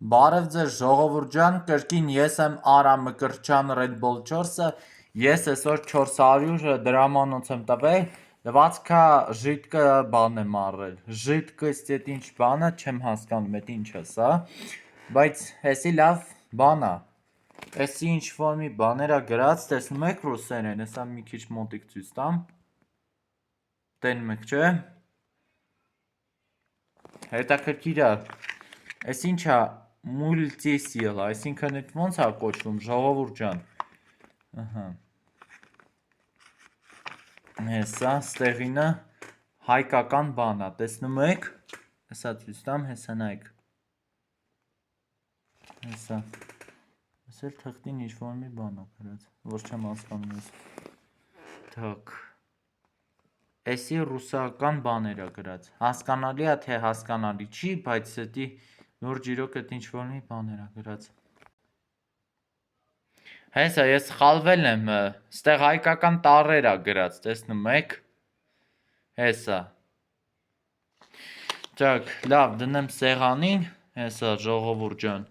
Բարև ձեզ ժողովուրդ ջան, կրկին ես եմ Արամ Մկրտչյան Red Bull 4-ը, ես այսօր 400 դրամանոց եմ տվել, լվացքա ժիտկը բան եմ առել, ժիտկը ստետ ինչ բան է, չեմ հասկանում, էդ ինչ է սա, բայց հեսի լավ բան է, հեսի ինչ որ մի բաներ է գրած, տեսնում եք ռուսերեն, հեսա մի քիչ մոտիկ ցույց տամ, տենում եք չէ, հետաքրքիր է, այս ինչ է, Multisil, այսինքն այդ ոնց է կոչվում, ժողովուրդ ջան, հեսա, ստեղինը հայկական բան է, տեսնում եք, հեսա ցույց տամ, հեսա նայեք, հեսա, հեսել թղթին ինչ-որ մի բան է գրած, որ չեմ հասկանում ես, թակ, էսի ռուսական բաներ է գրած, հասկանալի է, թե հասկանալի չի, բայց էդի նոր ջիրոք էդ ինչ-որ մի բաներ է գրած, հեսա, ես խալվել եմ, ստեղ հայկական տառեր է գրած, տեսնում եք, հեսա, ճակ, լավ, դնեմ սեղանին, հեսա, ժողովուրդ ջան,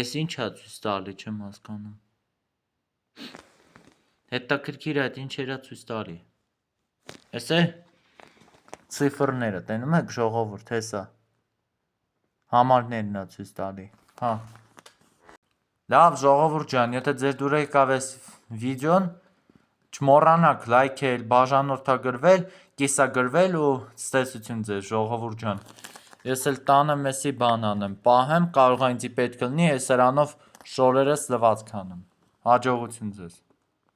ես ինչ է ցույց տալի, չեմ հասկանում, հետաքրքիր է, ինչ էրա ցույց տալի, ես է, ցիֆրները, տենում եք ժողովուրդ, հեսա, համարներն է ցույց տալի, հա, լավ ժողովուրդ ջան, եթե ձեր դուր եկավ այս վիդեոն, չմոռանաք լայքել, բաժանորդագրվել, կիսագրվել ու ցտեսություն ձեզ ժողովուրդ ջան, ես էլ տանը մեսի բան անեմ, պահեմ, կարող է ինձի պետք լինի, ես սրանով շորերս լվացք անեմ, հաջողություն ձեզ։